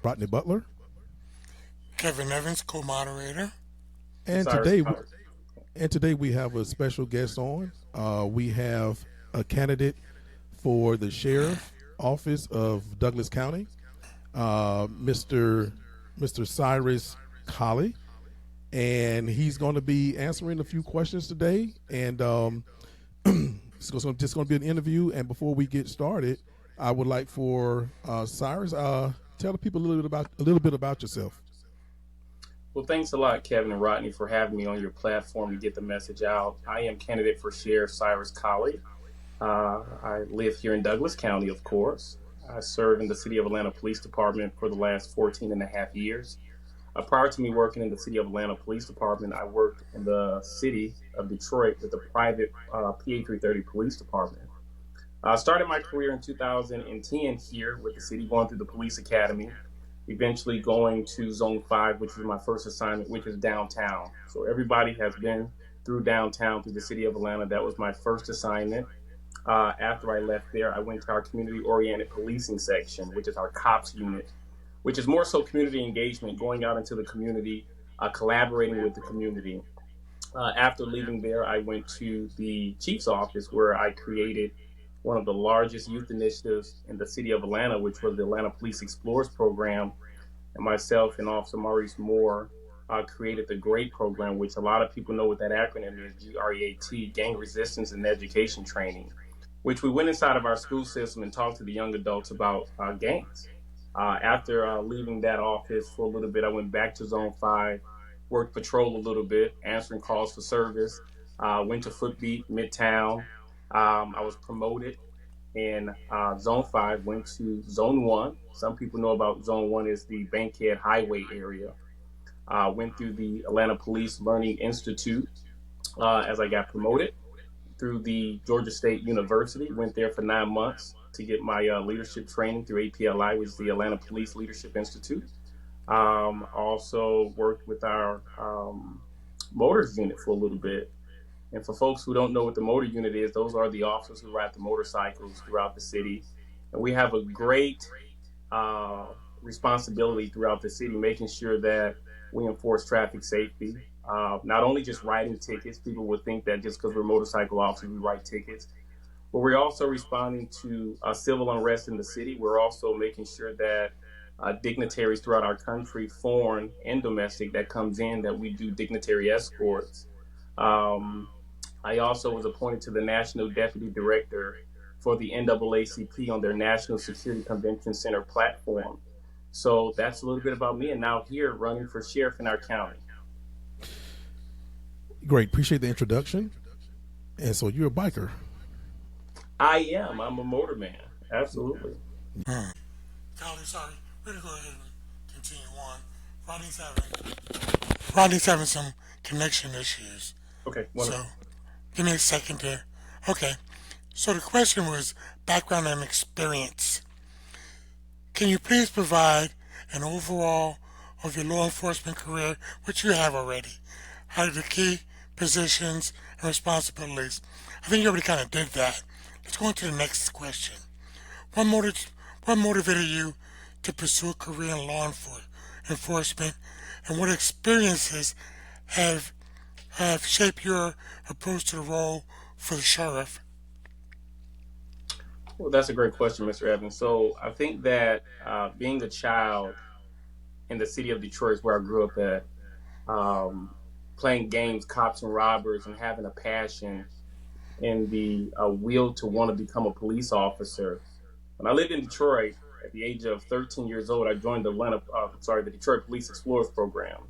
Rodney Butler, Kevin Evans, co-moderator. and Cyrus today Colley. we have a special guest on. We have a candidate for the sheriff office of Douglas County, Mr. Cyrus Colley, and he's going to be answering a few questions today. And it's just going to be an interview. And before we get started, I would like for Cyrus tell the people a little bit about yourself. Well, thanks a lot, Kevin and Rodney, for having me on your platform to get the message out. I am candidate for Sheriff Cyrus Colley. I live here in Douglas County, of course. I serve in the City of Atlanta Police Department for the last 14 and a half years. Prior to me working in the City of Atlanta Police Department, I worked in the City of Detroit with the private PA330 Police Department. I started my career in 2010 here with the city, going through the police academy, eventually going to Zone 5, which was my first assignment, which is downtown. So everybody has been through downtown, through the City of Atlanta. That was my first assignment. After I left there, I went to our community-oriented policing section, which is our COPS unit, which is more so community engagement, going out into the community, collaborating with the community. After leaving there, I went to the chief's office, where I created one of the largest youth initiatives in the city of Atlanta, which was the Atlanta Police Explorers program. And myself and Officer Maurice Moore created the GREAT program, which a lot of people know what that acronym is, GREAT, Gang Resistance and Education Training, which we went inside of our school system and talked to the young adults about gangs. After leaving that office for a little bit, I went back to Zone 5, worked patrol a little bit, answering calls for service, went to Footbeat, Midtown. I was promoted in Zone 5, went to Zone 1. Some people know about Zone 1 is the Bankhead Highway area. Went through the Atlanta Police Learning Institute as I got promoted. Through the Georgia State University, went there for 9 months to get my leadership training through APLI, which is the Atlanta Police Leadership Institute. Also worked with our motors unit for a little bit. And for folks who don't know what the motor unit is, those are the officers who ride the motorcycles throughout the city. And we have a great responsibility throughout the city, making sure that we enforce traffic safety. Not only just writing tickets, people would think that just because we're motorcycle officers, we write tickets, but we're also responding to civil unrest in the city. We're also making sure that dignitaries throughout our country, foreign and domestic, that comes in, that we do dignitary escorts. I also was appointed to the National Deputy Director for the NAACP on their National Security Convention Center platform. So that's a little bit about me, and now here running for sheriff in our county. Great, appreciate the introduction. And so you're a biker. I am. I'm a motorman. Absolutely. Golly, sorry. We're going to go ahead and continue on. Rodney's having some connection issues. Okay, wonderful. So, give me a second there. Okay. So the question was background and experience. Can you please provide an overall of your law enforcement career, which you have already? How did the key positions and responsibilities? I think you already kind of did that. Let's go on to the next question. What motivated you to pursue a career in law enforcement, and what experiences have shaped your approach to the role for the sheriff? Well, that's a great question, Mr. Evans. So I think that being a child in the city of Detroit is where I grew up at, playing games, cops and robbers, and having a passion and the will to want to become a police officer. When I lived in Detroit at the age of 13 years old, I joined the Detroit Police Explorers program.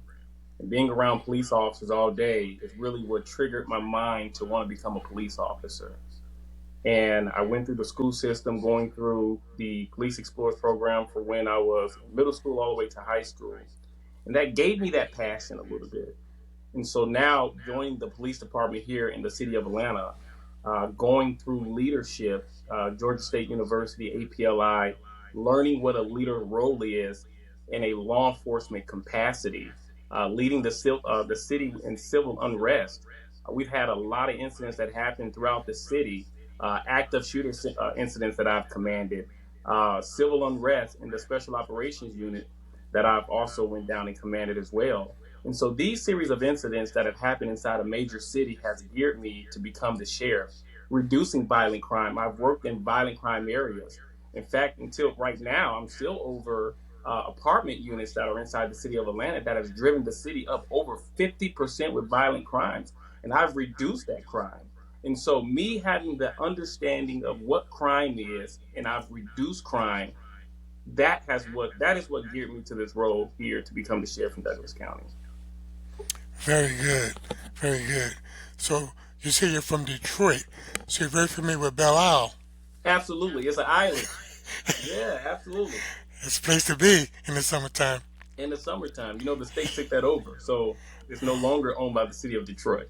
And being around police officers all day is really what triggered my mind to want to become a police officer. And I went through the school system, going through the Police Explorers program for when I was in middle school all the way to high school. And that gave me that passion a little bit. And so now joining the police department here in the city of Atlanta, going through leadership, Georgia State University, APLI, learning what a leader role is in a law enforcement capacity, leading the city in civil unrest. We've had a lot of incidents that happen throughout the city, active shooter incidents that I've commanded, civil unrest in the Special Operations Unit, that I've also went down and commanded as well. And so these series of incidents that have happened inside a major city has geared me to become the sheriff, reducing violent crime. I've worked in violent crime areas. In fact, until right now, I'm still over apartment units that are inside the city of Atlanta that has driven the city up over 50% with violent crimes. And I've reduced that crime. And so me having the understanding of what crime is and I've reduced crime, that is what geared me to this role here to become the sheriff in Douglas County. Very good. Very good. So you say you're from Detroit, so you're very familiar with Belle Isle. Absolutely. It's an island. Yeah, absolutely. It's a place to be in the summertime. In the summertime, the state took that over. So it's no longer owned by the city of Detroit.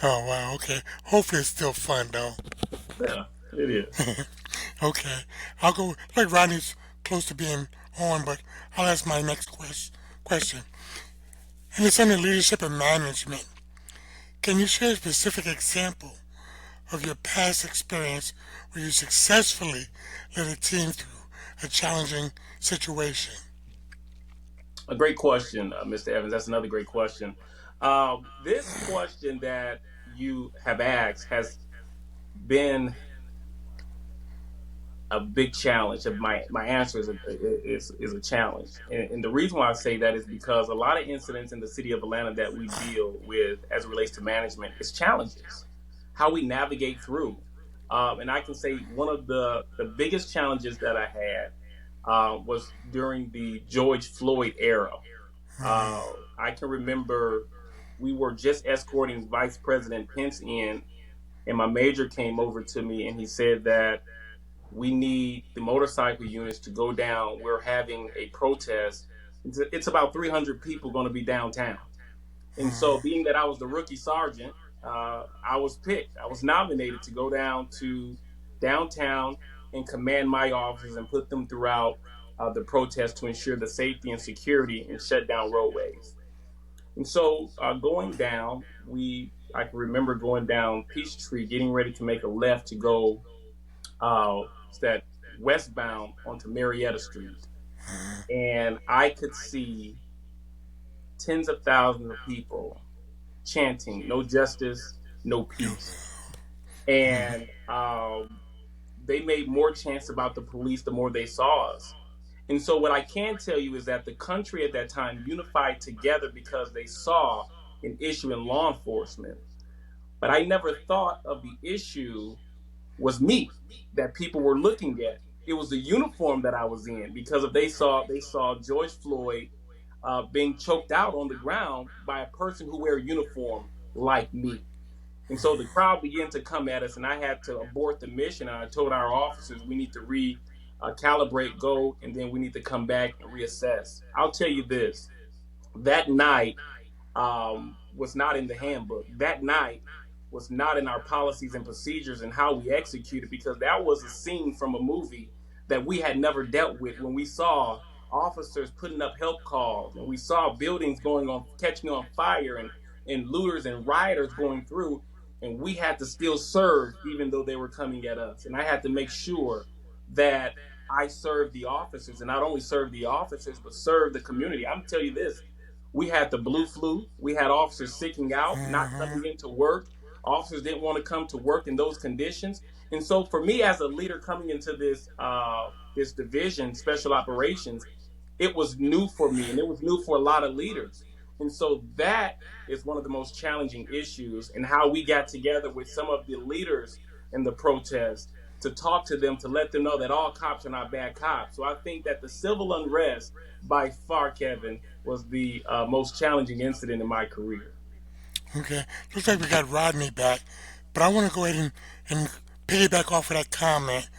Oh, wow. Okay. Hopefully it's still fun, though. Yeah, it is. Okay. I'll go, like Rodney's close to being on, but I'll ask my next question. And it's under leadership and management. Can you share a specific example of your past experience where you successfully led a team through a challenging situation? A great question, Mr. Evans. That's another great question. This question that you have asked has been a big challenge. My answer is a challenge, and the reason why I say that is because a lot of incidents in the city of Atlanta that we deal with as it relates to management is challenges, how we navigate through. And I can say one of the biggest challenges that I had was during the George Floyd era. I can remember we were just escorting Vice President Pence in, and my major came over to me and he said that we need the motorcycle units to go down. We're having a protest. It's about 300 people going to be downtown. And so being that I was the rookie sergeant, I was picked. I was nominated to go down to downtown and command my officers and put them throughout the protest to ensure the safety and security and shut down roadways. And so going down, I can remember going down Peachtree, getting ready to make a left to go that westbound onto Marietta Street. And I could see tens of thousands of people chanting, "No justice, no peace." And they made more chants about the police the more they saw us. And so what I can tell you is that the country at that time unified together because they saw an issue in law enforcement. But I never thought of the issue was me that people were looking at. It was the uniform that I was in because if they saw George Floyd being choked out on the ground by a person who wear a uniform like me. And so the crowd began to come at us, and I had to abort the mission. And I told our officers we need to recalibrate, go, and then we need to come back and reassess. I'll tell you this: that night was not in the handbook. That night was not in our policies and procedures and how we executed, because that was a scene from a movie that we had never dealt with when we saw officers putting up help calls and we saw buildings catching on fire and looters and rioters going through, and we had to still serve even though they were coming at us. And I had to make sure that I served the officers, and not only serve the officers, but serve the community. I'm telling you this, we had the blue flu. We had officers sicking out, not coming into work. Officers didn't want to come to work in those conditions. And so for me as a leader coming into this division, special operations, it was new for me, and it was new for a lot of leaders. And so that is one of the most challenging issues, and how we got together with some of the leaders in the protest to talk to them, to let them know that all cops are not bad cops. So I think that the civil unrest by far, Kevin, was the most challenging incident in my career. Okay. Looks like we got Rodney back, but I want to go ahead and piggyback off of that comment.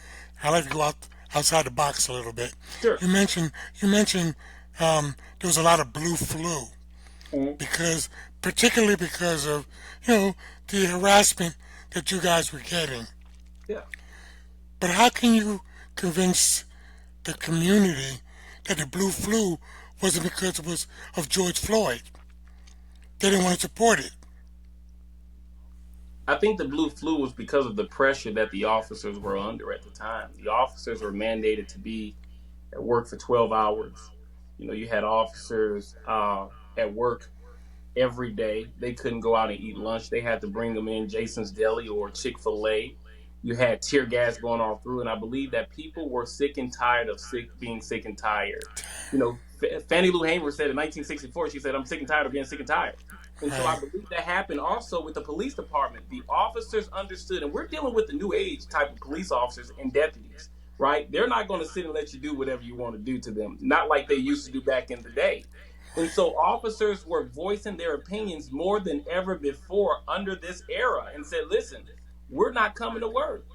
I like to go outside the box a little bit. Sure. You mentioned there was a lot of blue flu particularly because of the harassment that you guys were getting. Yeah. But how can you convince the community that the blue flu wasn't because it was of George Floyd? They didn't want to support it. I think the blue flu was because of the pressure that the officers were under at the time. The officers were mandated to be at work for 12 hours. You had officers at work every day. They couldn't go out and eat lunch. They had to bring them in Jason's Deli or Chick-fil-A. You had tear gas going all through, and I believe that people were sick and tired of being sick and tired. Fannie Lou Hamer said in 1964, she said, "I'm sick and tired of being sick and tired." And so I Right. believe that happened also with the police department. The officers understood, and we're dealing with the new age type of police officers and deputies, right? They're not going to sit and let you do whatever you want to do to them, not like they used to do back in the day. And so officers were voicing their opinions more than ever before under this era and said, listen, we're not coming to work.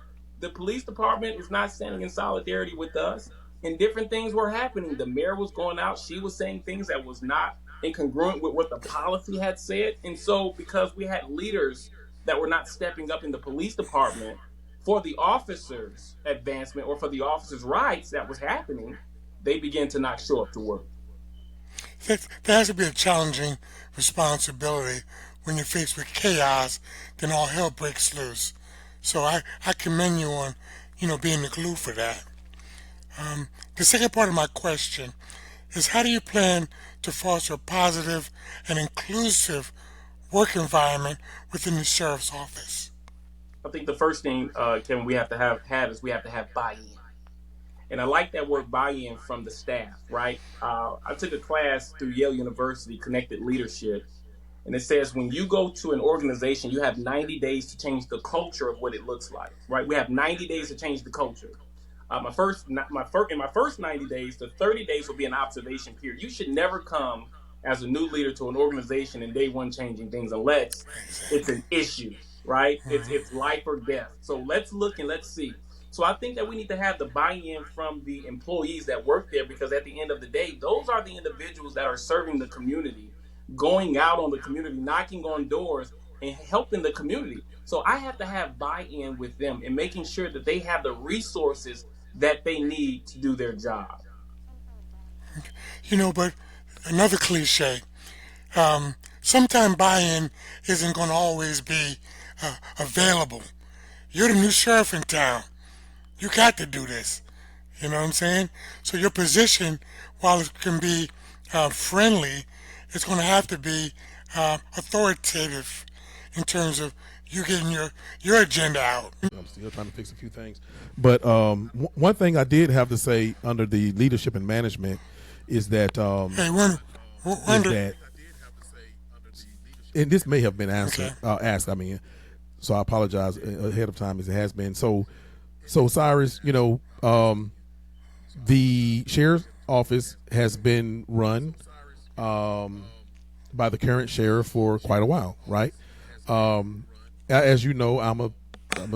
The police department is not standing in solidarity with us. And different things were happening. The mayor was going out. She was saying things that was not incongruent with what the policy had said. And so because we had leaders that were not stepping up in the police department for the officers' advancement or for the officers' rights that was happening, they began to not show up to work. There has to be a challenging responsibility when you're faced with chaos, then all hell breaks loose. So I commend you on, being the glue for that. The second part of my question is how do you plan to foster a positive and inclusive work environment within the sheriff's office? I think the first thing, Kevin, we have to have buy-in. And I like that word buy-in from the staff, right? I took a class through Yale University, Connected Leadership, and it says when you go to an organization, you have 90 days to change the culture of what it looks like, right? We have 90 days to change the culture. In my first 90 days, the 30 days will be an observation period. You should never come as a new leader to an organization in day one changing things unless it's an issue, right? It's life or death. So let's look and let's see. So I think that we need to have the buy-in from the employees that work there because at the end of the day, those are the individuals that are serving the community, going out on the community, knocking on doors and helping the community. So I have to have buy-in with them and making sure that they have the resources that they need to do their job. But another cliche, sometimes buy-in isn't going to always be available. You're the new sheriff in town. You got to do this. You know what I'm saying? So your position, while it can be friendly, it's going to have to be authoritative in terms of you getting your agenda out. I'm still trying to fix a few things. But one thing I did have to say under the leadership and management is that Hey, and this may have been answered, Okay. asked. So I apologize ahead of time as it has been. So Cyrus, the sheriff's office has been run by the current sheriff for quite a while, right? As you know, I'm a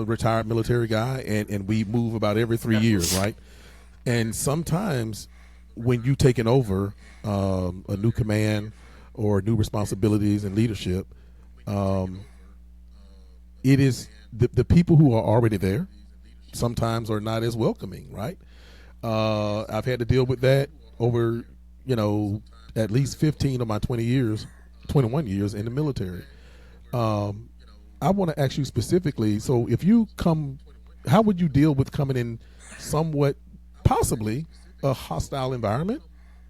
retired military guy, and we move about every 3 years, right? And sometimes when you taking over a new command or new responsibilities and leadership, it is the people who are already there sometimes are not as welcoming, right? I've had to deal with that over, at least 15 of my 21 years in the military. I want to ask you specifically, so if you come, how would you deal with coming in somewhat, possibly, a hostile environment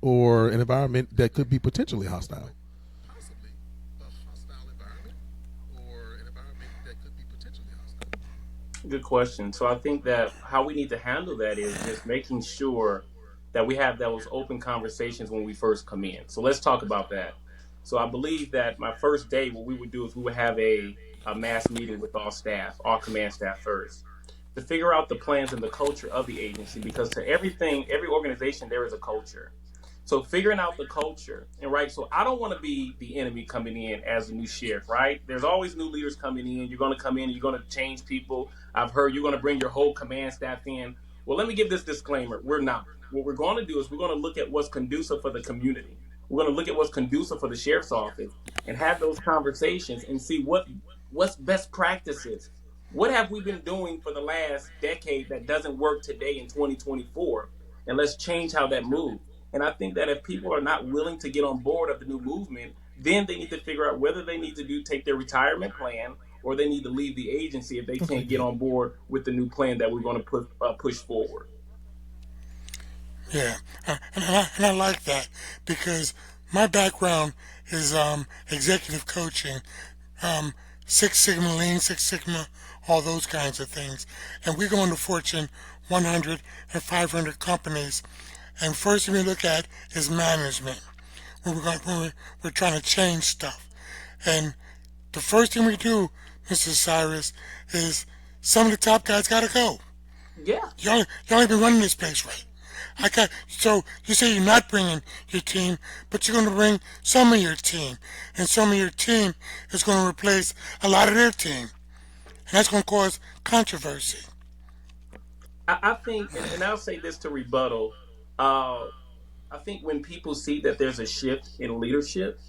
or an environment that could be potentially hostile? Good question. So I think that how we need to handle that is just making sure that we have those open conversations when we first come in. So let's talk about that. So I believe that my first day, what we would do is we would have a mass meeting with all staff, all command staff first, to figure out the plans and the culture of the agency, because to every organization, there is a culture. So figuring out the culture, and right, so I don't want to be the enemy coming in as a new sheriff, right? There's always new leaders coming in. You're going to come in and you're going to change people. I've heard you're going to bring your whole command staff in. Well, let me give this disclaimer. We're not. What we're going to do is we're going to look at what's conducive for the community. We're going to look at what's conducive for the sheriff's office and have those conversations and see what's best practices. What have we been doing for the last decade that doesn't work today in 2024? And let's change how that moves. And I think that if people are not willing to get on board of the new movement, then they need to figure out whether they need to take their retirement plan or they need to leave the agency if they can't get on board with the new plan that we're going to push forward. Yeah, and I like that because my background is executive coaching, um, Six Sigma, Lean Six Sigma, all those kinds of things. And we go into Fortune 100 and 500 companies, and first thing we look at is management. When we're trying to change stuff, and the first thing we do, Mr. Cyrus, is some of the top guys got to go. Yeah, Y'all ain't been running this place right. So you say you're not bringing your team, but you're going to bring some of your team, and some of your team is going to replace a lot of their team, and that's going to cause controversy. I think, and I'll say this to rebuttal. Uh, I think when people see that there's a shift in leadership,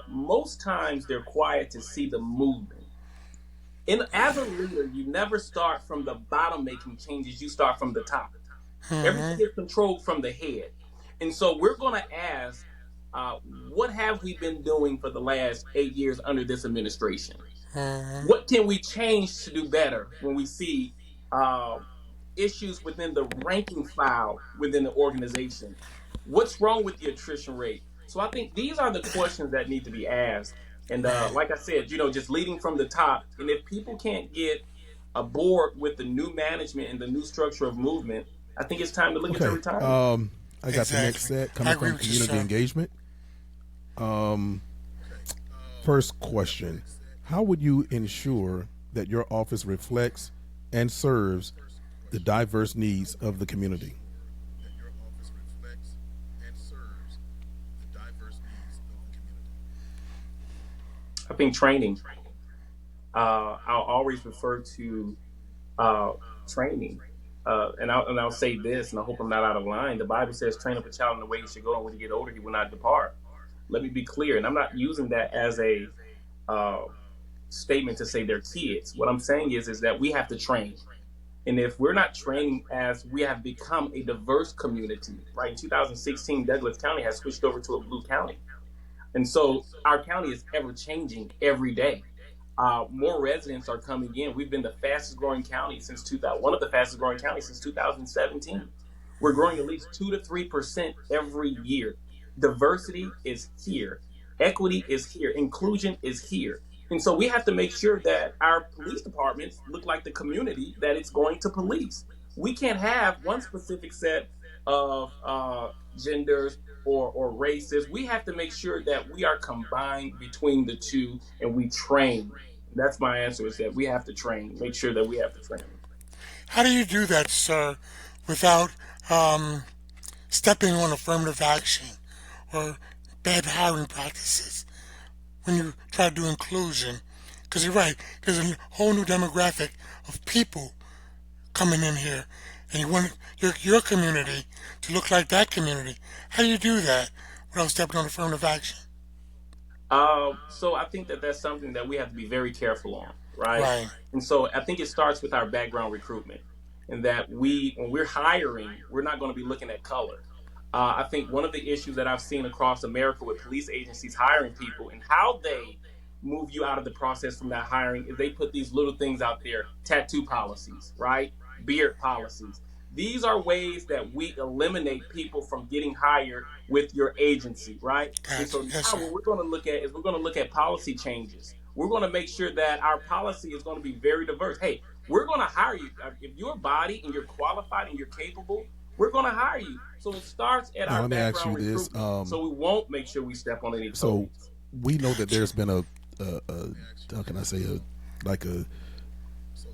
most times they're quiet to see the movement. And as a leader, you never start from the bottom making changes, you start from the top. Everything Mm-hmm. is controlled from the head. And so we're going to ask, what have we been doing for the last 8 years under this administration? Mm-hmm. What can we change to do better when we see uh, issues within the ranking file within the organization? What's wrong with the attrition rate? So I think these are the questions that need to be asked. And Right. like I said, just leading from the top. And if people can't get aboard with the new management and the new structure of movement, I think it's time to look at your Okay. retirement. I got the next Exactly. set I coming agree from with you, community sir. engagement. First question: how would you ensure that your office reflects and serves the diverse needs of the community? I think training. I'll always refer to uh, training. And I'll say this, and I hope I'm not out of line. The Bible says, train up a child in the way he should go, and when he get older, he will not depart. Let me be clear, and I'm not using that as a uh, statement to say they're kids. What I'm saying is that we have to train. And if we're not training as we have become a diverse community, right? In 2016, Douglas County has switched over to a blue county. And so our county is ever changing every day. More residents are coming in. We've been the fastest growing county since 2000, one of the fastest growing counties since 2017. We're growing at least 2 to 3% every year. Diversity is here. Equity is here. Inclusion is here. And so we have to make sure that our police departments look like the community that it's going to police. We can't have one specific set of genders or races. We have to make sure that we are combined between the two and we train. That's my answer is that we have to train, make sure that we have to train. How do you do that, sir, without um, stepping on affirmative action or bad hiring practices when you try to do inclusion? Because you're right, there's a whole new demographic of people coming in here, and you want your community to look like that community. How do you do that without stepping on affirmative action? So I think that that's something that we have to be very careful on, right? Right. And so I think it starts with our background recruitment, and that when we're hiring, we're not going to be looking at color. I think one of the issues that I've seen across America with police agencies hiring people and how they move you out of the process from that hiring is they put these little things out there, tattoo policies, right? Beard policies. These are ways that we eliminate people from getting hired with your agency, right? And Gotcha. so Yes, now sir. what we're going to look at is we're going to look at policy changes. We're going to make sure that our policy is going to be very diverse. Hey, we're going to hire you. If you're body and you're qualified and you're capable, we're going to hire you. So it starts at Now our let me ask background you this. recruitment. So we won't make sure we step on any So toes. we know that Gotcha. there's been a how can I say, like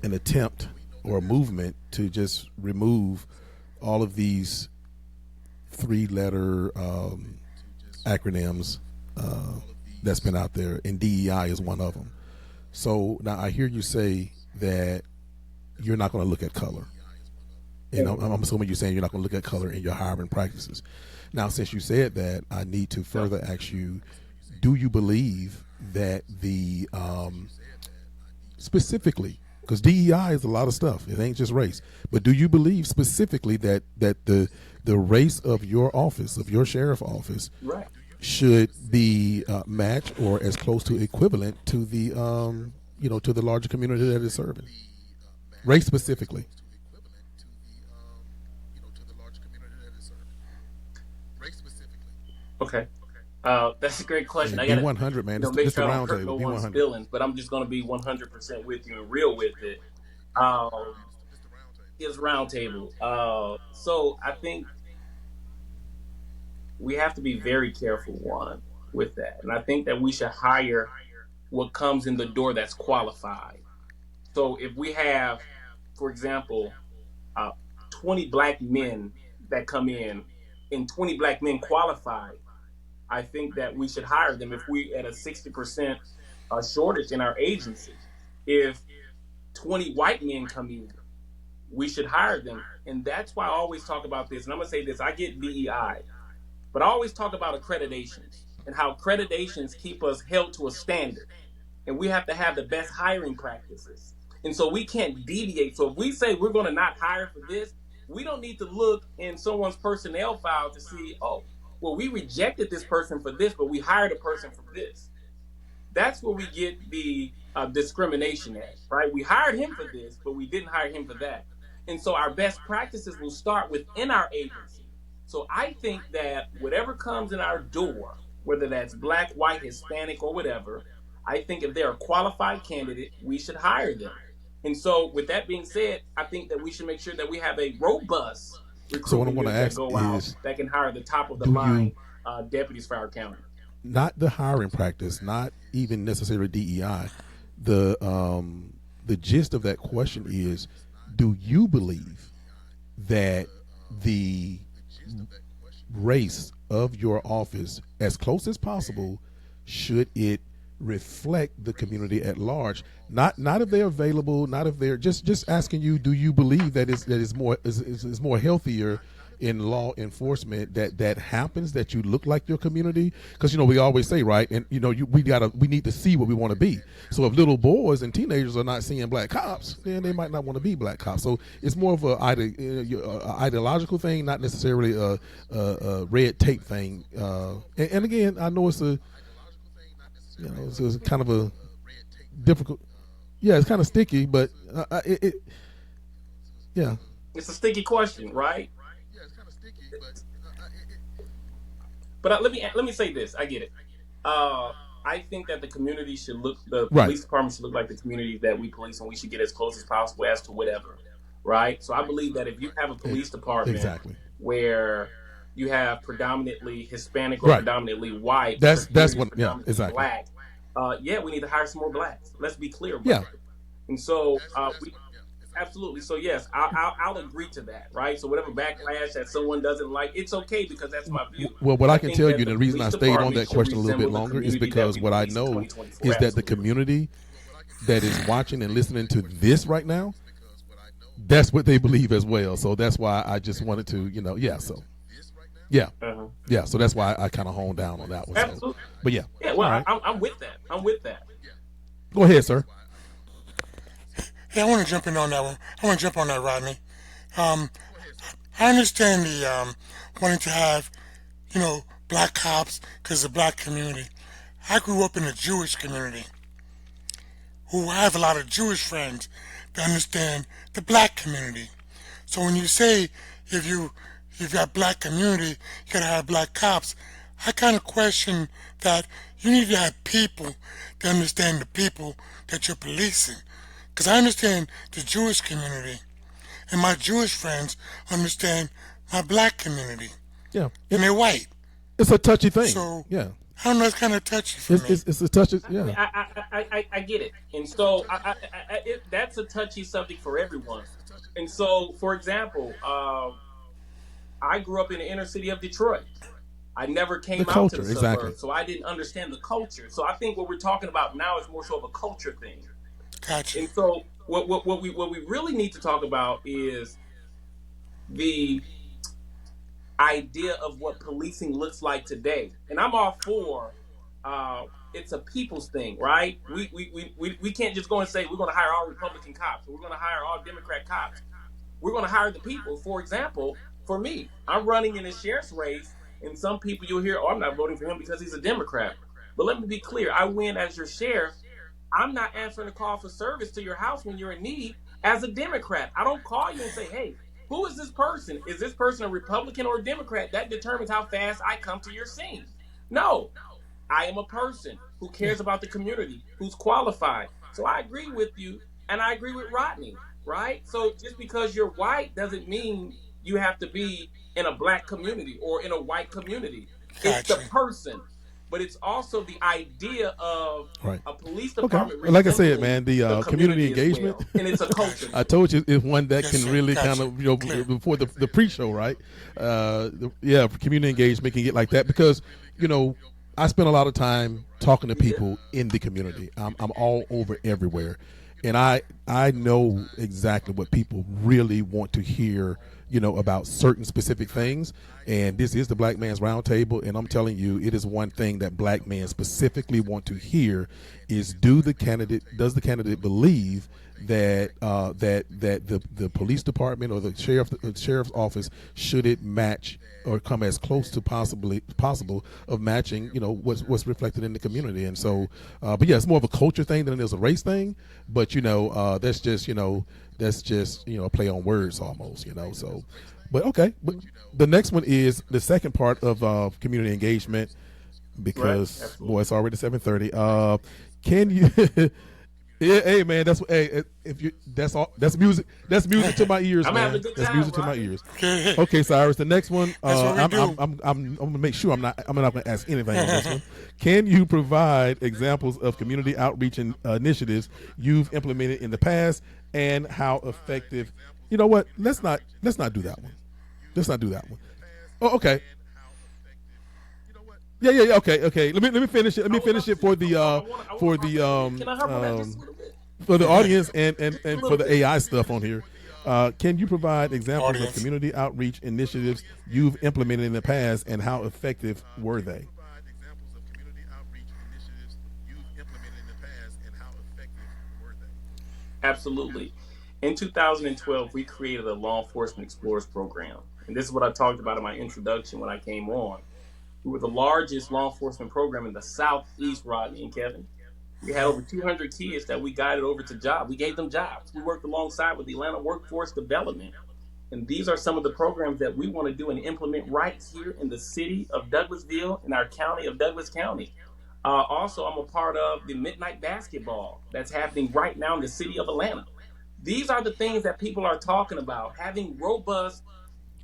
an attempt or a movement to just remove all of these three-letter acronyms that's been out there, and DEI is one of them. So now I hear you say that you're not going to look at color. And I'm assuming you're saying you're not going to look at color in your hiring practices. Now, since you said that, I need to further ask you: do you believe that the specifically, because DEI is a lot of stuff, it ain't just race, but do you believe specifically that the race of your office, of your sheriff office, Right. should be matched or as close to equivalent to the to the larger community that it's serving, race specifically? Okay. That's a great question. Hey, I gotta, B100, man. make This the sure I don't round hurt table. no one's B100. feelings, but I'm just gonna be 100% with you and real with it. Um, is Roundtable. So I think we have to be very careful, one, with that, and I think that we should hire what comes in the door that's qualified. So if we have, for example, uh, 20 black men that come in, and 20 black men qualified, I think that we should hire them. If we at a 60% shortage in our agency, if 20 white men come in, we should hire them. And that's why I always talk about this. And I'm going to say this, I get DEI, but I always talk about accreditations and how accreditations keep us held to a standard. And we have to have the best hiring practices. And so we can't deviate. So if we say we're going to not hire for this, we don't need to look in someone's personnel file to see, oh, well, we rejected this person for this, but we hired a person for this. That's where we get the discrimination at, right? We hired him for this, but we didn't hire him for that. And so our best practices will start within our agency. So I think that whatever comes in our door, whether that's black, white, Hispanic, or whatever, I think if they're a qualified candidate, we should hire them. And so, with that being said, I think that we should make sure that we have a robust So what I recruitment want to unit that ask go out is, that can hire the top of the do you line deputies for our county. not the hiring practice, not even necessarily DEI. The gist of that question is, do you believe that the race of your office, as close as possible, should it reflect the community at large? Not if they're available, not if they're just asking you, do you believe that is more healthier in law enforcement that happens, that you look like your community? Because we always say, right, and we need to see what we want to be. So if little boys and teenagers are not seeing black cops, then they might not want to be black cops. So it's more of a ideological thing, not necessarily a red tape thing. And again, I know it's kind of a difficult. Yeah, it's kind of sticky, but yeah. It's a sticky question, right? But let me say this. I get it. I think that the Right. police department should look like the community that we police, and we should get as close as possible as to whatever, right? So I believe that if you have a police department Exactly. where you have predominantly Hispanic or Right. predominantly white, That's or what. Yeah. predominantly Exactly. black, yeah, we need to hire some more blacks. Let's be clear about Yeah. it. And so we absolutely. So yes, I'll agree to that, right? So whatever backlash that someone doesn't like, it's okay because that's my view. Well, what I can think tell that you, the the reason I police stayed on department that should question a little bit resemble the longer is community because that we what I police in know 2024. is that the Absolutely. community that is watching and listening to this right now, that's what they believe as well. So that's why I just wanted to, yeah. So yeah, Uh-huh. yeah. So that's why I kind of honed down on that one. So, Absolutely. but yeah. Yeah. All Well, right. I'm with that. I'm with that. Go ahead, sir. Yeah, I want to jump in on that one. I want to jump on that, Rodney. Um, I understand the wanting to have, black cops because of the black community. I grew up in a Jewish community who I have a lot of Jewish friends that understand the black community. So when you say you've got black community, you gotta have black cops, I kind of question that. You need to have people that understand the people that you're policing. Because I understand the Jewish community, and my Jewish friends understand my black community, Yeah. and they're white. It's a touchy thing. So Yeah. I don't know, it's kind of touchy for me. It's a touchy. I, mean, Yeah. I get it, and so that's a touchy subject for everyone. And so, for example, I grew up in the inner city of Detroit. I never came The out culture, to the exactly. suburbs, so I didn't understand the culture. So I think what we're talking about now is more so of a culture thing. Gotcha. And so what we really need to talk about is the idea of what policing looks like today. And I'm all for it's a people's thing, right? We can't just go and say we're going to hire all Republican cops or we're going to hire all Democrat cops. We're going to hire the people. For example, for me, I'm running in a sheriff's race, and some people you'll hear, oh, I'm not voting for him because he's a Democrat. But let me be clear, I win as your sheriff. I'm not answering a call for service to your house when you're in need as a Democrat. I don't call you and say, hey, who is this person? Is this person a Republican or a Democrat? That determines how fast I come to your scene. No, I am a person who cares about the community, who's qualified. So I agree with you, and I agree with Rodney, right? So just because you're white doesn't mean you have to be in a black community or in a white community. It's the Gotcha. person, but it's also the idea of Right. a police Okay. department Like I said, resembling man, the the community community as engagement. well, and it's a culture I thing. told you it's one that Yes, can sir. really kind Gotcha. of, you know, Clear. before the pre-show, right? Yeah, community engagement can get like that because, you know, I spend a lot of time talking to Yeah, people in the community. I'm all over everywhere, and I know exactly what people really want to hear, you know, about certain specific things. And this is the Black Man's Roundtable, and I'm telling you, it is one thing that black men specifically want to hear is does the candidate believe that the police department or the sheriff's office should it match or come as close to possible of matching, you know, what's reflected in the community. And so, but yeah, it's more of a culture thing than it is a race thing. But you know, that's just a play on words almost, you know. So, but okay, but the next one is the second part of community engagement right. because boy, Absolutely. it's already 7:30. Can you? Yeah, hey man, that's hey. If you that's all that's music. That's music to my ears, I'm having a man. good That's time, music to my Rodney. ears. Okay. Okay, Cyrus. The next one, That's what we do. I'm gonna make sure I'm not gonna ask anything on this one. Can you provide examples of community outreach initiatives you've implemented in the past and how effective? You know what? Let's not do that one. Let's not do that one. Oh, okay. Yeah. Okay. Let me finish it. Let I me would finish love it to. I want for to the participate. Can I hop on that just a little bit? for the audience and, and, Just a and for little the bit. AI stuff on here. Can you provide examples of Audience. community outreach initiatives you've implemented in the past and how effective were they? Absolutely. In 2012, we created a law enforcement explorers program. And this is what I talked about in my introduction when I came on. We were the largest law enforcement program in the Southeast, Rodney and Kevin. We had over 200 kids that we guided over to jobs. We gave them jobs. We worked alongside with the Atlanta Workforce Development. And these are some of the programs that we want to do and implement right here in the city of Douglasville, in our county of Douglas County. Also, I'm a part of the Midnight Basketball that's happening right now in the city of Atlanta. These are the things that people are talking about, having robust,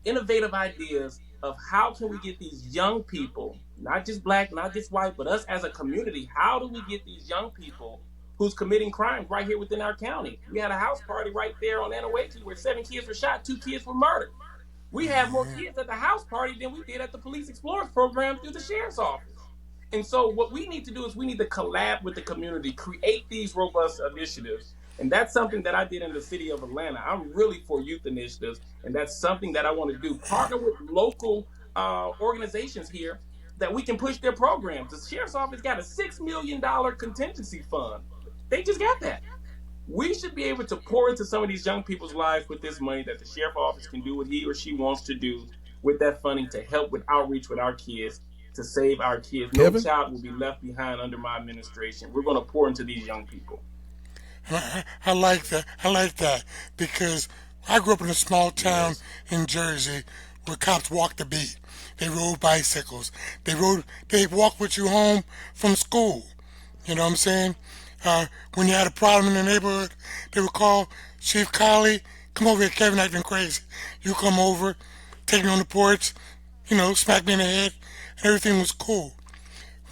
innovative ideas of how can we get these young people, not just black, not just white, but us as a community, how do we get these young people who's committing crimes right here within our county? We had a house party right there on Anawake where 7 kids were shot, 2 kids were murdered. We have more kids at the house party than we did at the Police Explorers program through the sheriff's office. And so what we need to do is we need to collab with the community, create these robust initiatives. And that's something that I did in the city of Atlanta. I'm really for youth initiatives, and that's something that I want to do. Partner with local organizations here that we can push their programs. The sheriff's office got a $6 million contingency fund. They just got that. We should be able to pour into some of these young people's lives with this money that the sheriff office can do what he or she wants to do with that funding to help with outreach with our kids, to save our kids. No Kevin? child will be left behind under my administration. We're going to pour into these young people. I like that. I like that because I grew up in a small town Yes. in Jersey where cops walked the beat. They rode bicycles. They walked with you home from school. You know what I'm saying? When you had a problem in the neighborhood, they would call Chief Colley, come over here, Kevin acting crazy. You come over, take me on the porch, smack me in the head, and everything was cool.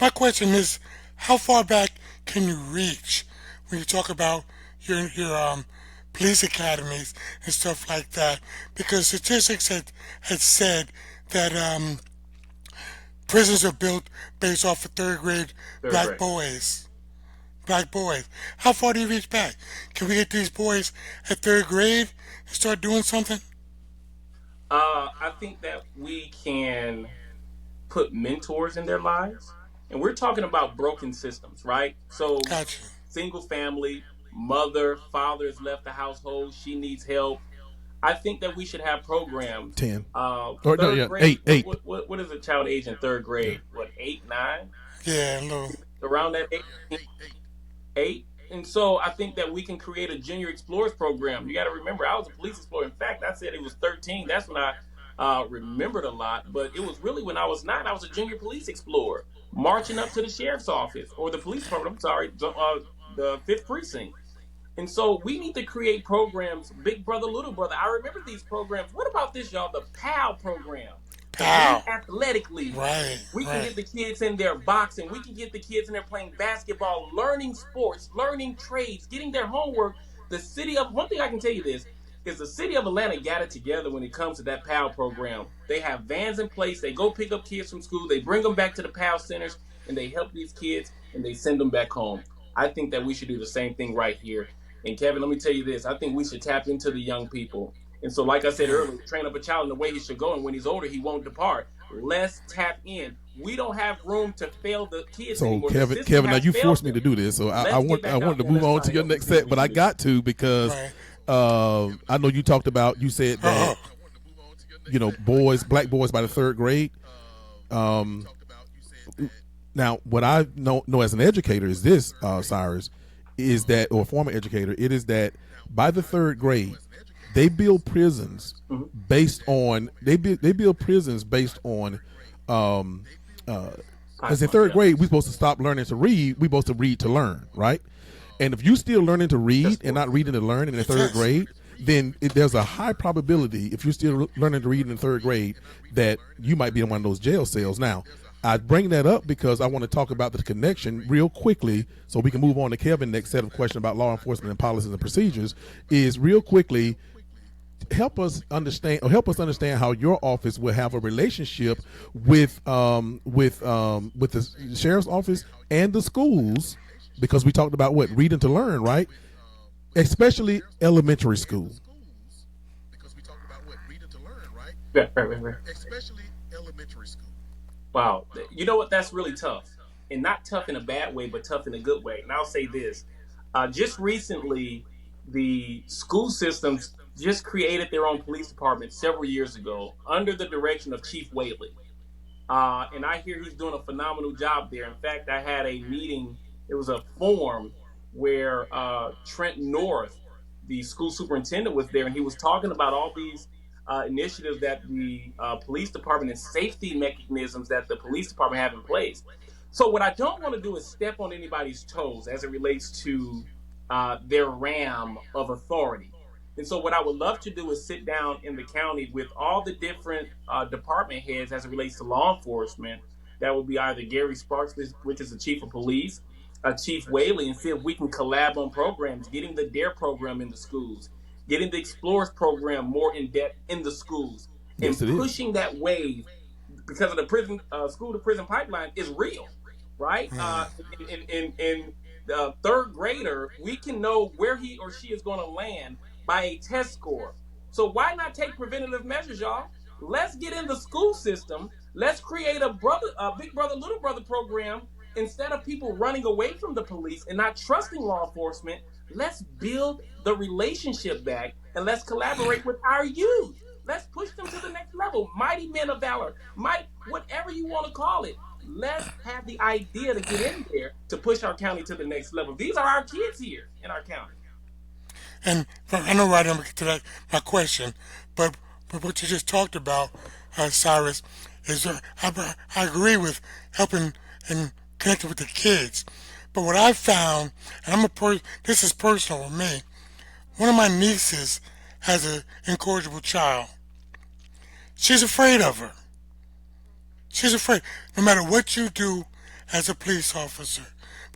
My question is, how far back can you reach when you talk about your police academies and stuff like that? Because statistics had said that prisons are built based off of third grade Third black grade. boys. Black boys. How far do you reach back? Can we get these boys at third grade and start doing something? I think that we can put mentors in their lives. And we're talking about broken systems, right? So, Gotcha. single family, mother, father has left the household, she needs help. I think that we should have programs. 10. Or no, Third yeah, grade, 8, 8. what is a child age in third Yeah. grade? What, eight, nine? Yeah, a little. Around that age? 8? And so I think that we can create a junior explorers program. You got to remember, I was a police explorer. In fact, I said it was 13. That's when I remembered a lot. But it was really when I was 9, I was a junior police explorer, marching up to the sheriff's office or the police department. I'm sorry, the 5th precinct. And so we need to create programs, Big Brother, Little Brother. I remember these programs. What about this, y'all? The PAL program, the Police Pow. Athletic League. Right, We can right. get the kids in there boxing. We can get the kids in there playing basketball, learning sports, learning trades, getting their homework. One thing I can tell you this is the city of Atlanta got it together when it comes to that PAL program. They have vans in place. They go pick up kids from school. They bring them back to the PAL centers and they help these kids and they send them back home. I think that we should do the same thing right here. And Kevin, let me tell you this. I think we should tap into the young people. And so, like I said Yeah. earlier, train up a child in the way he should go, and when he's older, he won't depart. Let's tap in. We don't have room to fail the kids So anymore. The system Kevin, now has you failed forced me to them. do this. So Let's get I back wanted out to there. move Let's on try to to your help the next kids. set, but I got to because Right. I know you said Uh-huh. that boys, black boys by the 3rd grade. Um, Now, what I know as an educator is this, Cyrus, is that, or former educator, it is that by the 3rd grade, they build prisons Mhm. based on they build prisons based on because in 3rd Yeah. grade we're supposed to stop learning to read, we're supposed to read to learn, right? And if you still learning to read and not reading to learn in the 3rd Yes. grade, then there's a high probability, if you're still learning to read in the 3rd grade, that you might be in one of those jail cells. Now, I bring that up because I want to talk about the connection real quickly so we can move on to Kevin next set of questions about law enforcement and policies and procedures. Is real quickly help us understand how your office will have a relationship with the sheriff's office and the schools, because we talked about what reading to learn, right? Especially elementary school. Right. Wow. You know what? That's really tough. And not tough in a bad way, but tough in a good way. And I'll say this. Just recently, the school systems just created their own police department several years ago under the direction of Chief Whaley. And I hear he's doing a phenomenal job there. In fact, I had a meeting, it was a forum where Trent North, the school superintendent, was there, and he was talking about all these initiatives that the police department and safety mechanisms that the police department have in place. So what I don't want to do is step on anybody's toes as it relates to their RAM of authority. And so what I would love to do is sit down in the county with all the different department heads as it relates to law enforcement. That would be either Gary Sparks, which is the chief of police, Chief Whaley, and see if we can collab on programs, getting the DARE program in the schools, getting the Explorers program more in depth in the schools, Yes, and it is. pushing that wave because of the prison school to prison pipeline is real, right? In the 3rd grader, we can know where he or she is going to land by a test score. So why not take preventative measures, y'all? Let's get in the school system. Let's create a big brother, little brother program. Instead of people running away from the police and not trusting law enforcement, let's build the relationship back and let's collaborate with our youth. Let's push them to the next level. Mighty men of valor, whatever you want to call it. Let's have the idea to get in there to push our county to the next level. These are our kids here in our county. And I know right, I'm going to get to my question, but what you just talked about, Cyrus, is I agree with helping and connecting with the kids. But what I found, and this is personal with me, one of my nieces has an incorrigible child. She's afraid of her. She's afraid. No matter what you do as a police officer,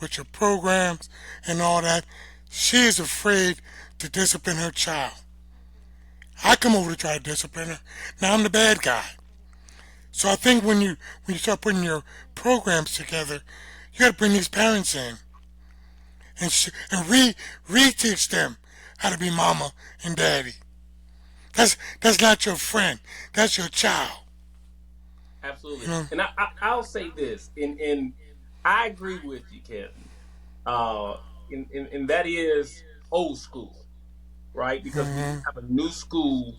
with your programs and all that, she is afraid to discipline her child. I come over to try to discipline her. Now I'm the bad guy. So I think when you start putting your programs together, you got to bring these parents in and re-teach them how to be mama and daddy. That's not your friend. That's your child. Absolutely. You know? And I'll say this, and I agree with you, Kevin. And that is old school, right? Because we have a new school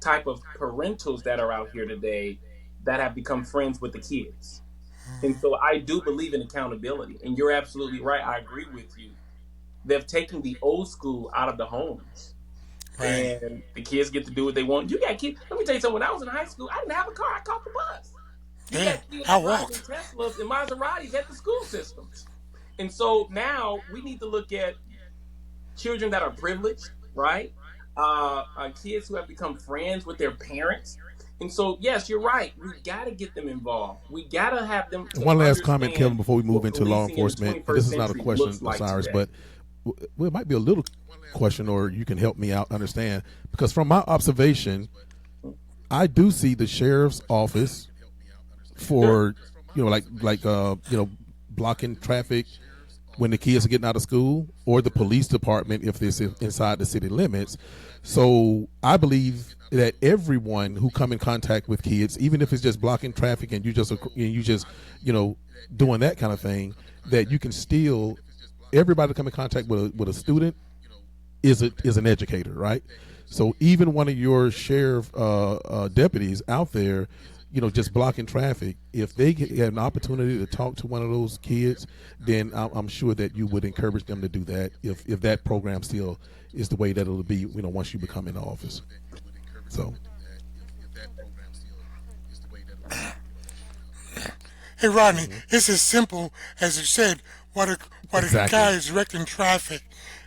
type of parentals that are out here today that have become friends with the kids. And so I do believe in accountability. And you're absolutely right. I agree with you. they've taken the old school out of the homes. Right. And the kids get to do what they want. You got kids. Let me tell you something. When I was in high school, I didn't have a car. I caught the bus. You Yeah. got kids I driving walked. Teslas and Maseratis at the school systems. And so now we need to look at children that are privileged, right? Kids who have become friends with their parents. And so, yes, you're right. We got to get them involved. We got to have them to One last comment, Kevin, understand before we move what into law policing in the enforcement. And 21st this is not a century question, looks like Cyrus, today. but it might be a little question, or you can help me out understand. Because from my observation, I do see the sheriff's office for blocking traffic when the kids are getting out of school, or the police department if it's inside the city limits. So I believe that everyone who come in contact with kids, even if it's just blocking traffic and you just doing that kind of thing, that you can still, everybody come in contact with a student is an educator, right? So even one of your sheriff deputies out there, just blocking traffic, if they get an opportunity to talk to one of those kids, then I'm sure that you would encourage them to do that if that program still is the way that it'll be, once you become in the office. So. Hey, Rodney, it's as simple as you said. What a Exactly. guy is directing traffic.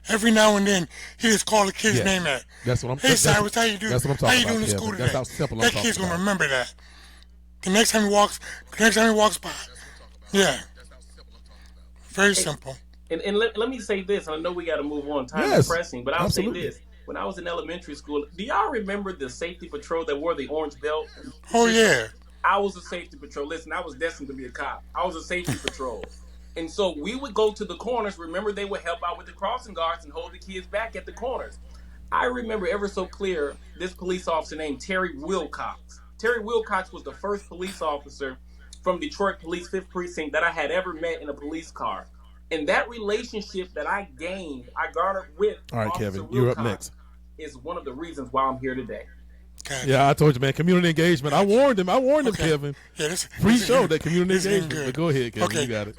Every now and then, he just call the kid's Yes. name out. That's what I'm. Hey, Cyrus, how you doing? That's what I'm How talking you doing about, in school Kevin. today? That's how simple I'm That talking kid's gonna about. remember that. The next time he walks by. Yeah. Very simple. And let me say this. I know we got to move on. Time Yes, is pressing, but I'll absolutely. say this. When I was in elementary school, do y'all remember the safety patrol that wore the orange belt? Oh yeah. I was a safety patrol. Listen, I was destined to be a cop. I was a safety patrol. And so we would go to the corners. Remember, they would help out with the crossing guards and hold the kids back at the corners. I remember ever so clear this police officer named Terry Wilcox. Terry Wilcox was the first police officer from Detroit Police 5th Precinct that I had ever met in a police car. And that relationship that I garnered with All right, Officer Kevin, you're up Wilcox next. is one of the reasons why I'm here today. Gotcha. Yeah, I told you, man. Community engagement. I warned him. Okay. Kevin. Yeah, this Pre-show is that community this is engagement. good. But go ahead, Kevin. Okay. You got it.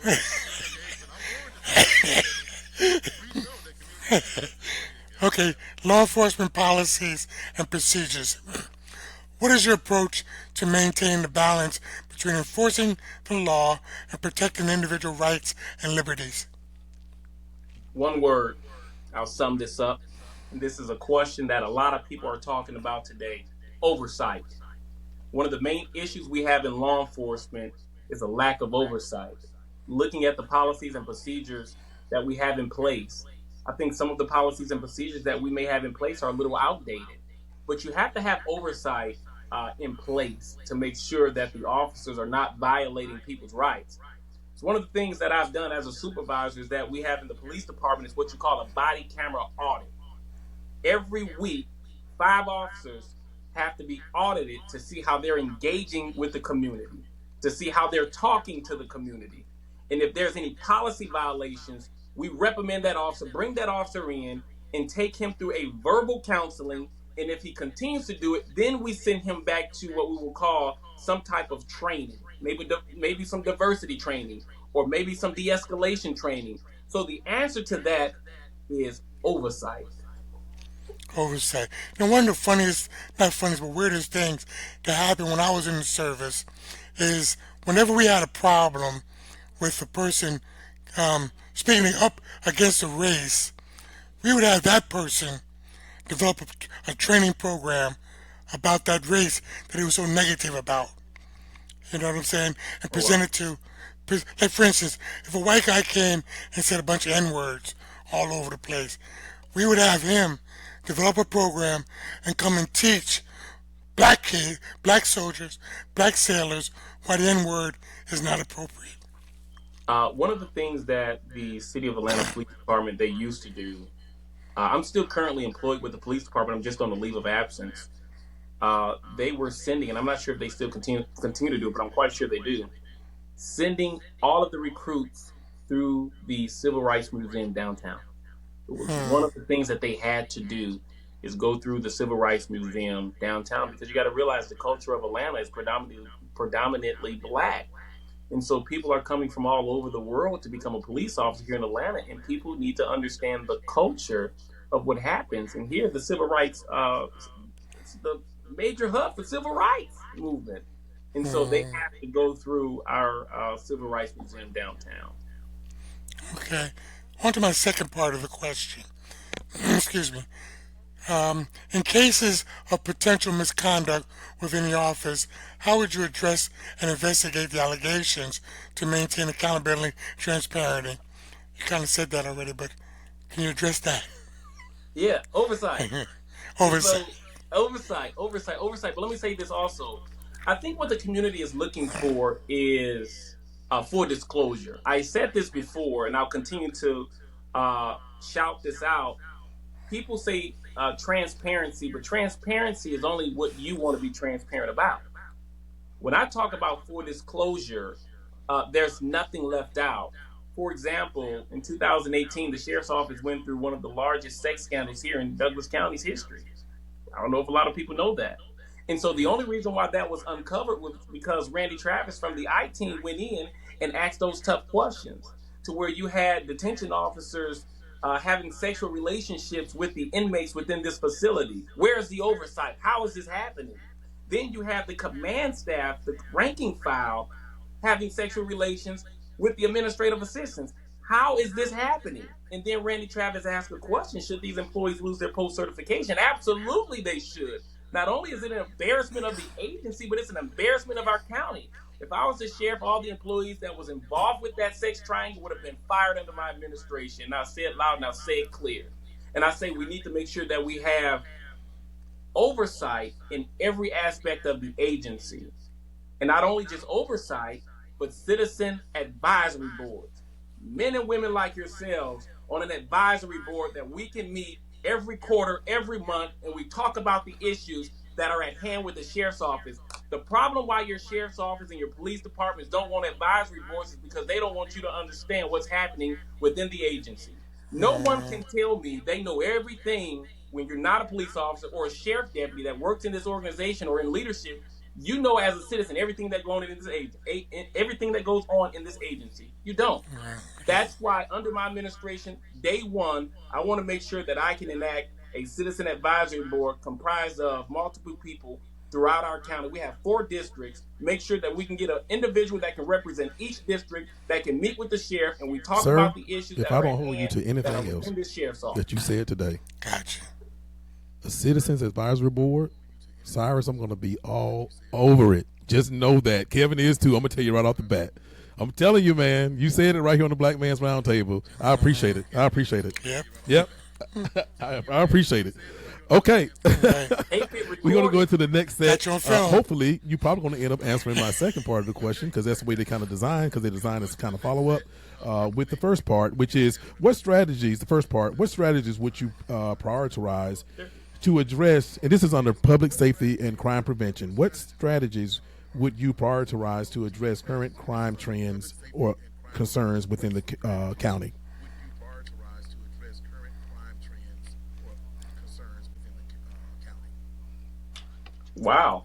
Okay, law enforcement policies and procedures. What is your approach to maintaining the balance between enforcing the law and protecting individual rights and liberties? One word, I'll sum this up. And this is a question that a lot of people are talking about today: oversight. One of the main issues we have in law enforcement is a lack of oversight. Looking at the policies and procedures that we have in place, I think some of the policies and procedures that we may have in place are a little outdated. But you have to have oversight in place to make sure that the officers are not violating people's rights. So one of the things that I've done as a supervisor is that we have in the police department is what you call a body camera audit. Every week, 5 officers have to be audited to see how they're engaging with the community, to see how they're talking to the community. And if there's any policy violations, we reprimand that officer, bring that officer in, and take him through a verbal counseling. And if he continues to do it, then we send him back to what we will call some type of training, maybe some diversity training, or maybe some de-escalation training. So the answer to that is oversight. Oversight. Now, one of the funniest, not funniest, but weirdest things that happened when I was in the service is whenever we had a problem with a person speaking up against a race, we would have that person develop a training program about that race that he was so negative about. You know what I'm saying? And present it to, like for instance, if a white guy came and said a bunch of N-words all over the place, we would have him develop a program and come and teach black kids, black soldiers, black sailors why the N-word is not appropriate. One of the things that the City of Atlanta Police Department, they used to do, I'm still currently employed with the police department, I'm just on the leave of absence. They were sending, and I'm not sure if they still continue to do it, but I'm quite sure they do, sending all of the recruits through the Civil Rights Museum downtown. It was one of the things that they had to do, is go through the Civil Rights Museum downtown, because you got to realize the culture of Atlanta is predominantly black. And so people are coming from all over the world to become a police officer here in Atlanta, and people need to understand the culture of what happens. And here, the civil rights, it's the major hub for civil rights movement. And so they have to go through our civil rights museum downtown. Okay. On to my second part of the question. Excuse me. In cases of potential misconduct within the office, how would you address and investigate the allegations to maintain accountability and transparency? You kind of said that already, but can you address that? Yeah, oversight. Oversight. So oversight. But let me say this also. I think what the community is looking for is full disclosure. I said this before, and I'll continue to shout this out. People say transparency, but transparency is only what you want to be transparent about. When I talk about full disclosure, there's nothing left out. For example, in 2018, the sheriff's office went through one of the largest sex scandals here in Douglas County's history. I don't know if a lot of people know that. And so the only reason why that was uncovered was because Randy Travis from the I team went in and asked those tough questions to where you had detention officers having sexual relationships with the inmates within this facility. Where is the oversight? How is this happening? Then you have the command staff, the ranking file, having sexual relations with the administrative assistants. How is this happening? And then Randy Travis asked a question: should these employees lose their post certification? Absolutely, they should. Not only is it an embarrassment of the agency, but it's an embarrassment of our county. If I was the sheriff, all the employees that was involved with that sex triangle would have been fired under my administration. Now say it loud, now say it clear. And I say we need to make sure that we have oversight in every aspect of the agency. And not only just oversight, but citizen advisory boards. Men and women like yourselves on an advisory board that we can meet every quarter, every month, and we talk about the issues that are at hand with the sheriff's office. The problem why your sheriff's office and your police departments don't want advisory boards is because they don't want you to understand what's happening within the agency. No one can tell me they know everything when you're not a police officer or a sheriff deputy that works in this organization or in leadership. You know, as a citizen, everything that goes on in this everything that goes on in this agency. You don't. That's why under my administration, day one, I want to make sure that I can enact a citizen advisory board comprised of multiple people throughout our county. We have 4 districts. Make sure that we can get an individual that can represent each district, that can meet with the sheriff, and we talk Sir, about the issues if that I are don't at hold you hand to anything that are else in this sheriff's office. that you said today, Gotcha. the Citizens Advisory Board, Cyrus, I'm going to be all over it. Just know that. Kevin is too. I'm going to tell you right off the bat. I'm telling you, man. You said it right here on the Black Man's Roundtable. I appreciate it. I appreciate it. Yep. I appreciate it. Okay. We're going to go into the next set. Got you on film. Hopefully, you're probably going to end up answering my second part of the question, because that's the way they kind of design, because they design is kind of follow up with the first part, which is what strategies would you prioritize to address, and this is under public safety and crime prevention, what strategies would you prioritize to address current crime trends or concerns within the county? Wow.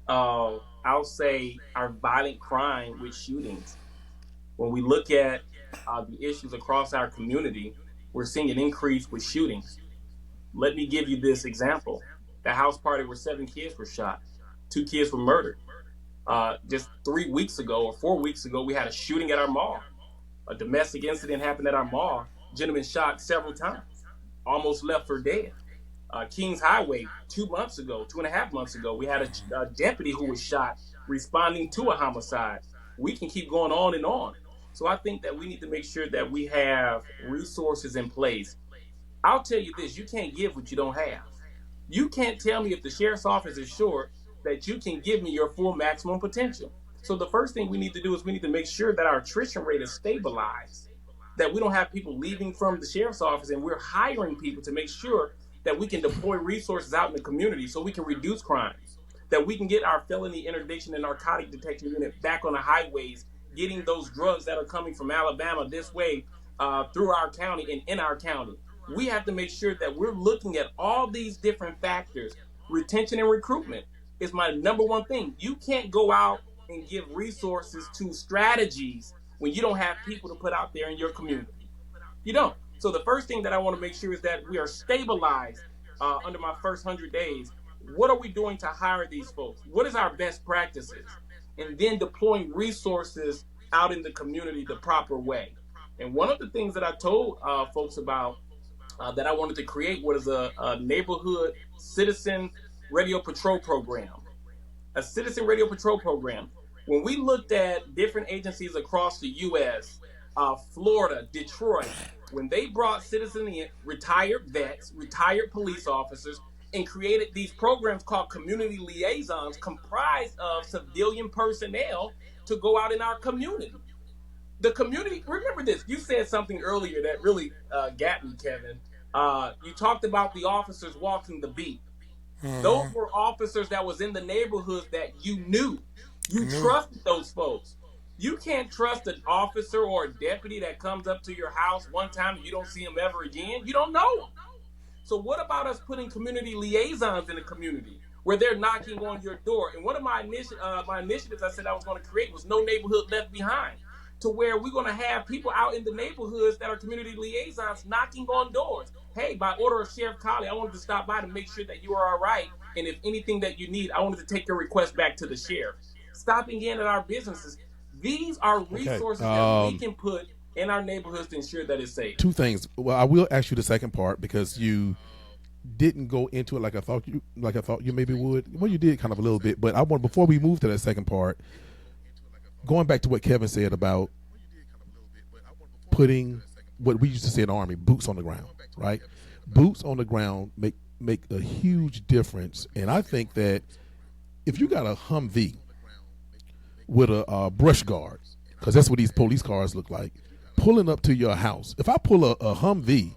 I'll say our violent crime with shootings. When we look at the issues across our community, we're seeing an increase with shootings. Let me give you this example. The house party where 7 kids were shot, 2 kids were murdered. Just 3 weeks ago or 4 weeks ago, we had a shooting at our mall. A domestic incident happened at our mall. Gentleman shot several times, almost left for dead. Kings Highway, 2.5 months ago, we had a deputy who was shot responding to a homicide. We can keep going on and on. So I think that we need to make sure that we have resources in place. I'll tell you this, you can't give what you don't have. You can't tell me if the sheriff's office is short that you can give me your full maximum potential. So the first thing we need to do is we need to make sure that our attrition rate is stabilized, that we don't have people leaving from the sheriff's office, and we're hiring people to make sure that we can deploy resources out in the community so we can reduce crimes, that we can get our felony interdiction and narcotic detection unit back on the highways, getting those drugs that are coming from Alabama this way through our county and in our county. We have to make sure that we're looking at all these different factors. Retention and recruitment is my number one thing. You can't go out and give resources to strategies when you don't have people to put out there in your community. You don't. So the first thing that I want to make sure is that we are stabilized under my first 100 days. What are we doing to hire these folks? What is our best practices? And then deploying resources out in the community the proper way. And one of the things that I told folks about that I wanted to create was a neighborhood citizen radio patrol program. A citizen radio patrol program. When we looked at different agencies across the U.S., Florida, Detroit, when they brought citizen in, retired vets, retired police officers, and created these programs called community liaisons comprised of civilian personnel to go out in our community. The community, remember this, you said something earlier that really got me, Kevin. You talked about the officers walking the beat. Those were officers that was in the neighborhoods that you knew. You trusted those folks. You can't trust an officer or a deputy that comes up to your house one time and you don't see him ever again. You don't know him. So what about us putting community liaisons in the community where they're knocking on your door? And one of my initiatives I said I was going to create was No Neighborhood Left Behind, to where we're going to have people out in the neighborhoods that are community liaisons knocking on doors. Hey, by order of Sheriff Colley, I wanted to stop by to make sure that you are all right. And if anything that you need, I wanted to take your request back to the sheriff. Stopping in at our businesses. These are resources that we can put in our neighborhoods to ensure that it's safe. Two things. Well, I will ask you the second part because you didn't go into it like I thought you maybe would. Well, you did kind of a little bit, but I want, before we move to that second part, going back to what Kevin said about putting what we used to say in the Army, boots on the ground, right? Boots on the ground make a huge difference, and I think that if you got a Humvee with a brush guard, because that's what these police cars look like, pulling up to your house. If I pull a Humvee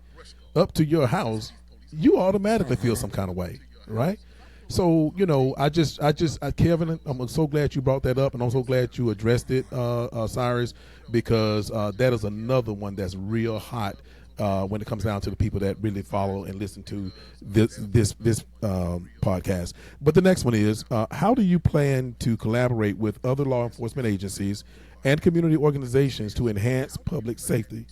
up to your house, you automatically feel some kind of way, right? So, you know, Kevin, I'm so glad you brought that up, and I'm so glad you addressed it, Cyrus, because that is another one that's real hot when it comes down to the people that really follow and listen to this podcast. But the next one is, how do you plan to collaborate with other law enforcement agencies and community organizations to enhance public safety?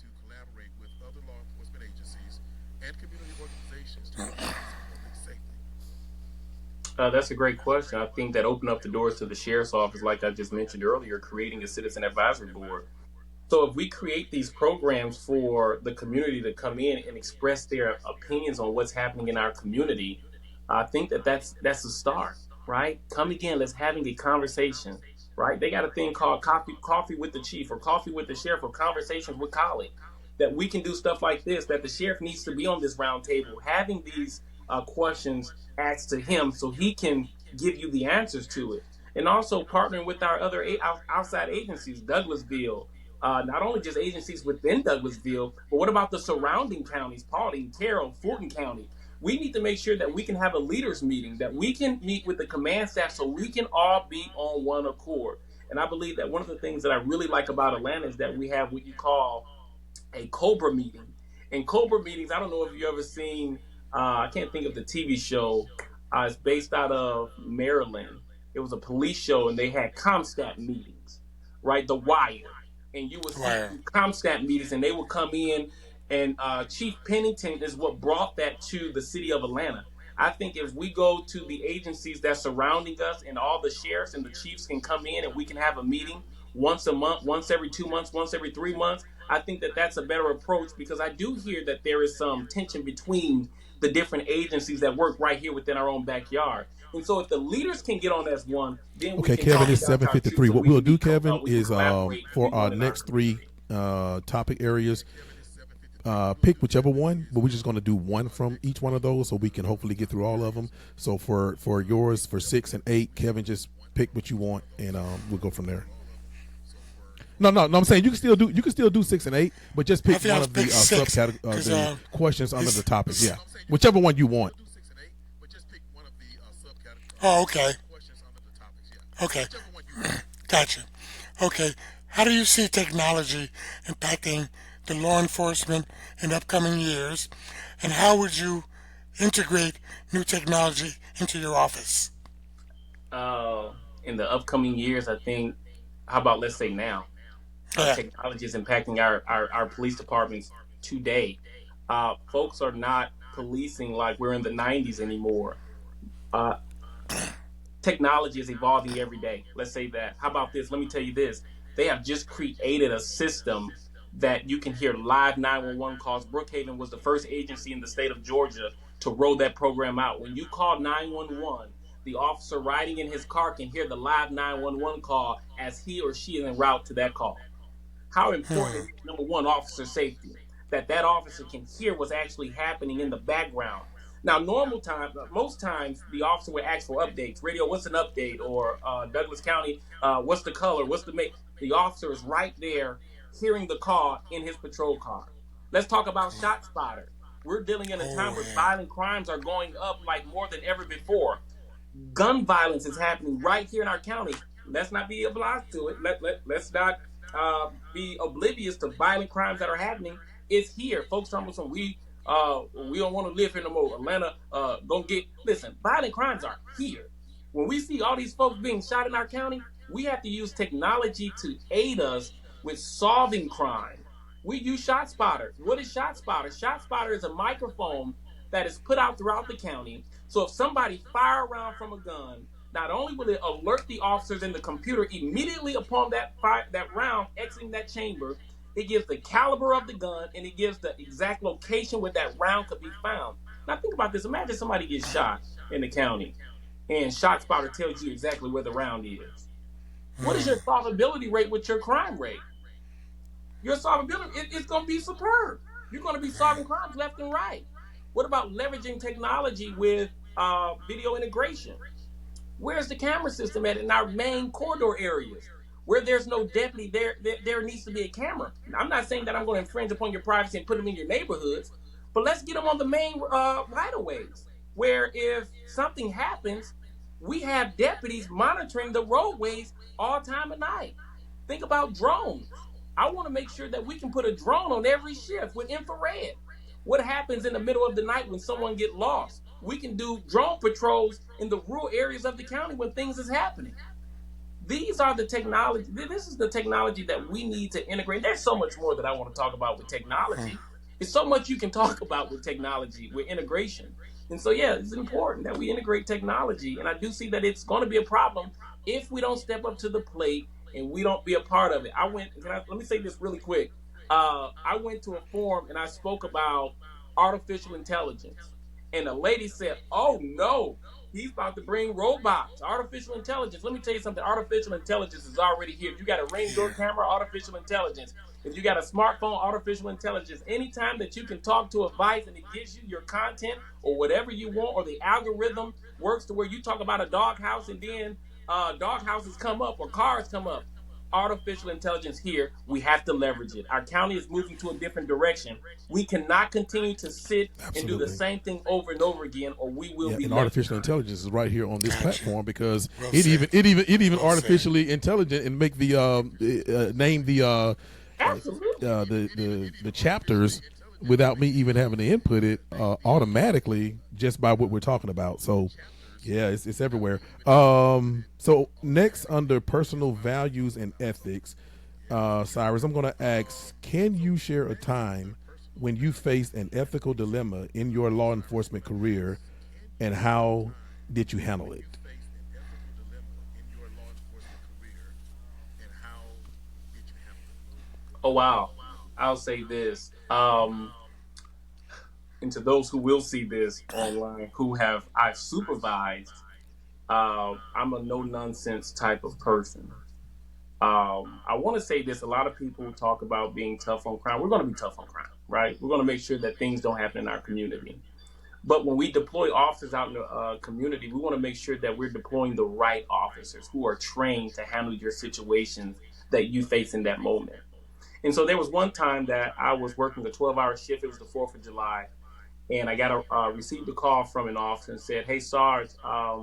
That's a great question. I think that opened up the doors to the sheriff's office, like I just mentioned earlier, creating a citizen advisory board. So if we create these programs for the community to come in and express their opinions on what's happening in our community, I think that's a start, right? Come again, let's having a conversation, right? They got a thing called coffee with the chief or coffee with the sheriff or conversations with Colley, that we can do stuff like this, that the sheriff needs to be on this round table, having these questions asked to him so he can give you the answers to it. And also partnering with our other outside agencies, Douglasville, not only just agencies within Douglasville, but what about the surrounding counties, Paulding, Carroll, Fulton County? We need to make sure that we can have a leaders meeting, that we can meet with the command staff so we can all be on one accord. And I believe that one of the things that I really like about Atlanta is that we have what you call a Cobra meeting. And Cobra meetings, I don't know if you've ever seen, I can't think of the TV show. It's based out of Maryland. It was a police show, and they had ComStat meetings, right? The Wire. And you would see ComStat meetings, and they would come in, and Chief Pennington is what brought that to the city of Atlanta. I think if we go to the agencies that's surrounding us, and all the sheriffs and the chiefs can come in, and we can have a meeting once a month, once every 2 months, once every 3 months, I think that that's a better approach, because I do hear that there is some tension between the different agencies that work right here within our own backyard. And so if the leaders can get on as one, then we can Kevin, it's 7:53. What we'll do, Kevin, is for our next three topic areas, pick whichever one, but we're just going to do one from each one of those so we can hopefully get through all of them. So for yours, for 6 and 8, Kevin, just pick what you want, and we'll go from there. No. I'm saying you can still do 6 and 8, but just pick one of the subcategories, the questions under the topics. Yeah, whichever one you want. Oh, okay. Okay. Gotcha. Okay. How do you see technology impacting the law enforcement in upcoming years, and how would you integrate new technology into your office? in the upcoming years, I think, how about let's say now, Yeah. technology is impacting our police departments today. Folks are not policing like we're in the 90s anymore. Uh, Technology is evolving every day. Let's say that. How about this? Let me tell you this. They have just created a system that you can hear live 911 calls. Brookhaven was the first agency in the state of Georgia to roll that program out. When you call 911, the officer riding in his car can hear the live 911 call as he or she is en route to that call. How important is, number one, officer safety, that officer can hear what's actually happening in the background. Now, normal time, most times the officer would ask for updates. Radio, what's an update? Or Douglas County, what's the color? What's the make? The officer is right there hearing the call in his patrol car. Let's talk about Shot Spotter. We're dealing in a time Oh where yeah. violent crimes are going up like more than ever before. Gun violence is happening right here in our county. Let's not be oblivious to it. Let's not be oblivious to violent crimes that are happening. It's here. Folks talking about some we don't want to live here no more. Atlanta gonna get listen, violent crimes are here. When we see all these folks being shot in our county, we have to use technology to aid us with solving crime. We use Shot Spotter. What is Shot Spotter? Shot Spotter is a microphone that is put out throughout the county. So if somebody fire around from a gun, not only will it alert the officers in the computer immediately upon that round exiting that chamber, it gives the caliber of the gun and it gives the exact location where that round could be found. Now think about this. Imagine somebody gets shot in the county and Shot Spotter tells you exactly where the round is. What is your solvability rate with your crime rate? Your solvability, it's going to be superb. You're going to be solving crimes left and right. What about leveraging technology with video integration? Where's the camera system at in our main corridor areas? Where there's no deputy, there needs to be a camera. I'm not saying that I'm going to infringe upon your privacy and put them in your neighborhoods, but let's get them on the main right-of-ways, where if something happens, we have deputies monitoring the roadways all time of night. Think about drones. I want to make sure that we can put a drone on every shift with infrared. What happens in the middle of the night when someone get lost? We can do drone patrols in the rural areas of the county when things is happening. These are the technology. This is the technology that we need to integrate. There's so much more that I want to talk about with technology. There's so much you can talk about with technology, with integration. And so, yeah, it's important that we integrate technology. And I do see that it's going to be a problem if we don't step up to the plate and we don't be a part of it. Let me say this really quick. I went to a forum and I spoke about artificial intelligence. And the lady said, "Oh no, he's about to bring robots, artificial intelligence." Let me tell you something. Artificial intelligence is already here. If you got a Ring door camera, artificial intelligence. If you got a smartphone, artificial intelligence. Anytime that you can talk to a device and it gives you your content or whatever you want, or the algorithm works to where you talk about a doghouse and then dog houses come up or cars come up. Artificial intelligence here, we have to leverage it. Our county is moving to a different direction. We cannot continue to sit and do the Absolutely. same thing over and over again, or we will Yeah, be and left artificial behind. intelligence is right here on this Gotcha. platform because Well it said. even Well said. artificially intelligent and make the name Absolutely. the chapters without me even having to input it automatically just by what we're talking about. So yeah, it's everywhere. So next under personal values and ethics, Cyrus, I'm going to ask: can you share a time when you faced an ethical dilemma in your law enforcement career, and how did you handle it? Oh wow. I'll say this. And to those who will see this online, who have I've supervised, I'm a no nonsense type of person. I want to say this. A lot of people talk about being tough on crime. We're going to be tough on crime, right? We're going to make sure that things don't happen in our community. But when we deploy officers out in the community, we want to make sure that we're deploying the right officers who are trained to handle your situations that you face in that moment. And so there was one time that I was working a 12-hour shift. It was the 4th of July. And I got received a call from an officer and said, "Hey, Sarge, a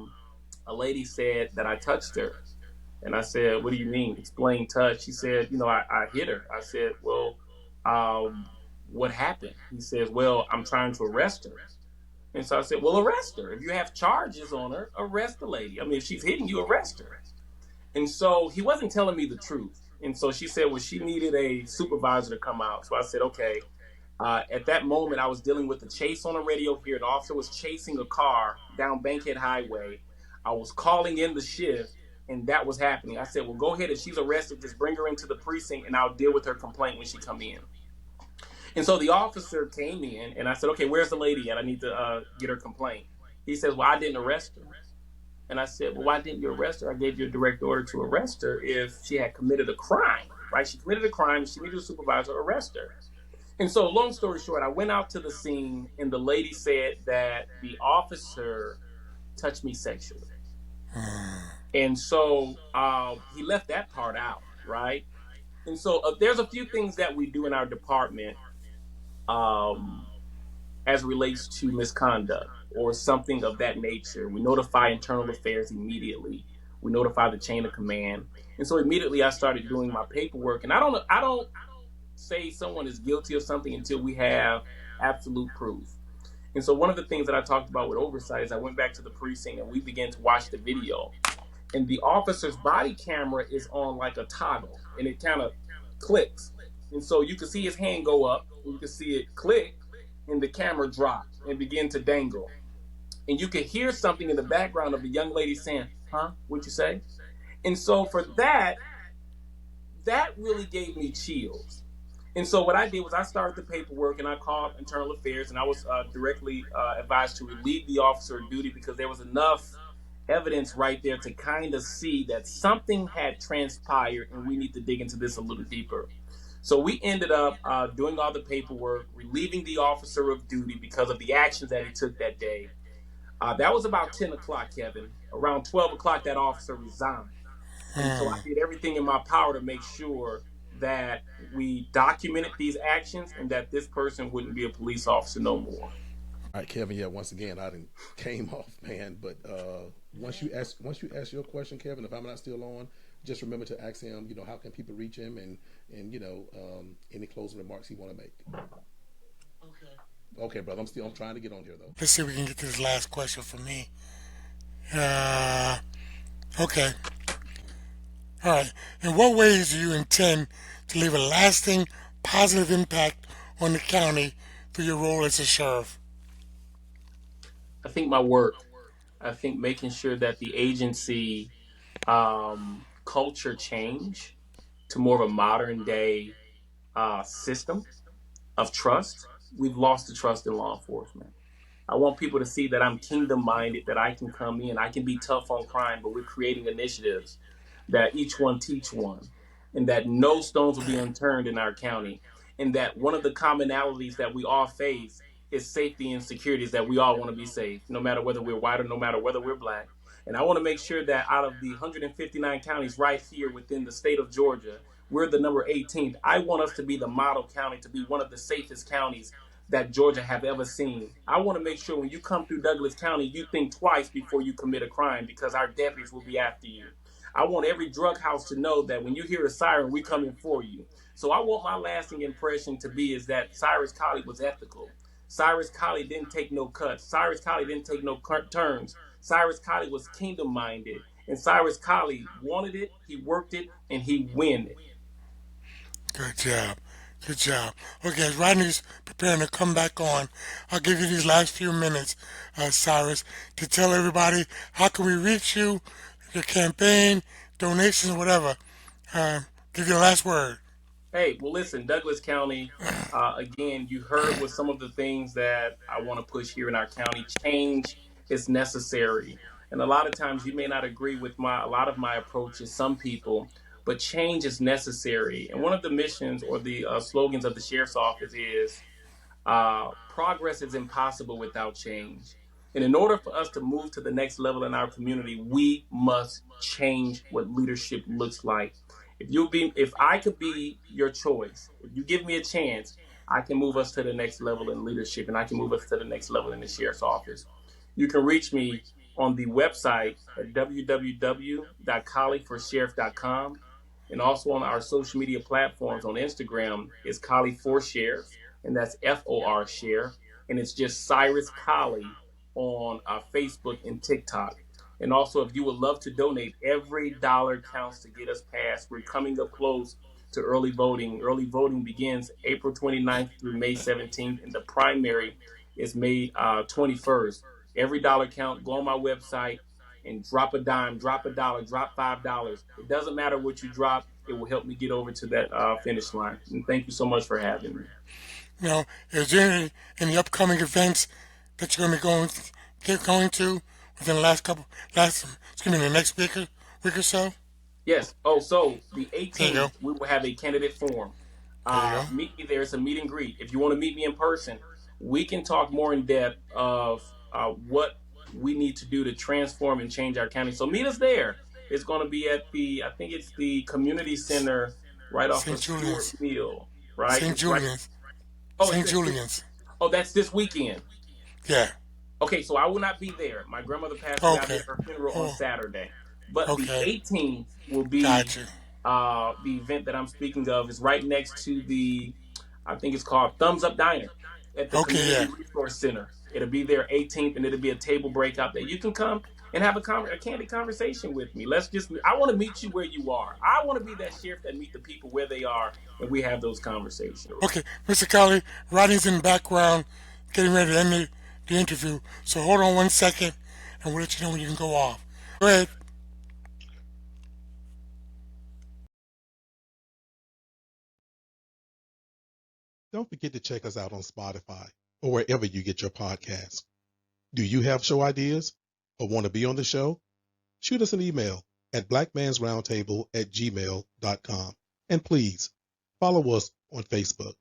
lady said that I touched her." And I said, "What do you mean? Explain touch." She said, I hit her. I said, "Well, what happened?" He says, "Well, I'm trying to arrest her." And so I said, "Well, arrest her. If you have charges on her, arrest the lady. I mean, if she's hitting you, arrest her." And so he wasn't telling me the truth. And so she said, well, she needed a supervisor to come out. So I said, okay. At that moment, I was dealing with a chase on the radio here. The officer was chasing a car down Bankhead Highway. I was calling in the shift, and that was happening. I said, well, go ahead. If she's arrested, just bring her into the precinct, and I'll deal with her complaint when she come in. And so the officer came in, and I said, okay, where's the lady at? I need to get her complaint. He says, well, I didn't arrest her. And I said, well, why didn't you arrest her? I gave you a direct order to arrest her if she had committed a crime, right? She committed a crime. She needed a supervisor to arrest her. And so, long story short, I went out to the scene, and the lady said that the officer touched me sexually. And so he left that part out, right? And so there's a few things that we do in our department um, as relates to misconduct or something of that nature. We notify internal affairs immediately. We notify the chain of command. And so immediately I started doing my paperwork. And I don't say someone is guilty of something until we have absolute proof. And so one of the things that I talked about with oversight is I went back to the precinct and we began to watch the video. And the officer's body camera is on like a toggle and it kind of clicks. And so you can see his hand go up and you can see it click and the camera drop and begin to dangle. And you can hear something in the background of a young lady saying, huh, what'd you say? And so for that really gave me chills. And so what I did was I started the paperwork and I called internal affairs and I was directly advised to relieve the officer of duty because there was enough evidence right there to kind of see that something had transpired and we need to dig into this a little deeper. So we ended up doing all the paperwork, relieving the officer of duty because of the actions that he took that day. That was about 10 o'clock, Kevin. Around 12 o'clock, that officer resigned. And so I did everything in my power to make sure that we documented these actions and that this person wouldn't be a police officer no more. All right, Kevin. Yeah, once again, I didn't came off, man. But once you ask your question, Kevin, if I'm not still on, just remember to ask him. You know, how can people reach him, and you know, any closing remarks he want to make. Okay, brother. I'm trying to get on here though. Let's see if we can get to this last question for me. Okay. All right. In what ways do you intend to leave a lasting positive impact on the county through your role as a sheriff? I think my work, I think making sure that the agency culture change to more of a modern day system of trust. We've lost the trust in law enforcement. I want people to see that I'm kingdom minded, that I can come in, I can be tough on crime, but we're creating initiatives that each one teach one, and that no stones will be unturned in our county, and that one of the commonalities that we all face is safety and security, is that we all want to be safe, no matter whether we're white or no matter whether we're black. And I want to make sure that out of the 159 counties right here within the state of Georgia, we're the number 18th. I want us to be the model county, to be one of the safest counties that Georgia have ever seen. I want to make sure when you come through Douglas County, you think twice before you commit a crime because our deputies will be after you. I want every drug house to know that when you hear a siren, we're coming for you. So I want my lasting impression to be is that Cyrus Colley was ethical. Cyrus Colley didn't take no cuts. Cyrus Colley didn't take no turns. Cyrus Colley was kingdom minded. And Cyrus Colley wanted it, he worked it, and he win it. Good job. Good job. Okay, as Rodney's preparing to come back on, I'll give you these last few minutes, Cyrus, to tell everybody how can we reach you, your campaign, donations, whatever. Give you the last word. Hey, well, listen, Douglas County, again, you heard what some of the things that I want to push here in our county. Change is necessary. And a lot of times you may not agree with a lot of my approaches, some people, but change is necessary. And one of the missions or the slogans of the sheriff's office is progress is impossible without change. And in order for us to move to the next level in our community, we must change what leadership looks like. If I could be your choice, if you give me a chance, I can move us to the next level in leadership and I can move us to the next level in the sheriff's office. You can reach me on the website at www.colleyforsheriff.com and also on our social media platforms. On Instagram is Colley for Sheriff, and that's FOR Sheriff, and it's just Cyrus Colley on Facebook and TikTok. And also, if you would love to donate, every dollar counts to get us past. We're coming up close to early voting. Early voting begins April 29th through May 17th, and the primary is May 21st. Every dollar count. Go on my website and drop a dime, drop a dollar, drop $5. It doesn't matter what you drop. It will help me get over to that finish line. And thank you so much for having me. Now, is there any upcoming events that you're going to be going to within the the next week or so? Yes. Oh, so the There you go. 18th, we will have a candidate forum. There you go. Meet me there. It's a meet and greet. If you want to meet me in person, we can talk more in depth of what we need to do to transform and change our county. So meet us there. It's going to be at I think it's the community center right off of St. Stewart Julian's. Mill, right? St. It's right. Julian's. Oh, St. Julian's. that's this weekend. Yeah. Okay, so I will not be there. My grandmother passed away. I Okay. did her funeral on Oh, Saturday. But the okay. 18th will be Gotcha. the event that I'm speaking of. Is right next to I think it's called Thumbs Up Diner at the Okay, Community yeah. Resource Center. It'll be there 18th, and it'll be a table breakout there. You can come and have a candid conversation with me. I want to meet you where you are. I want to be that sheriff that meet the people where they are, and we have those conversations. Okay, Mr. Colley, Rodney's in the background getting ready to end the interview. So hold on 1 second, and we'll let you know when you can go off. Go ahead. Don't forget to check us out on Spotify or wherever you get your podcasts. Do you have show ideas or want to be on the show? Shoot us an email at blackmansroundtable@gmail.com. And please follow us on Facebook.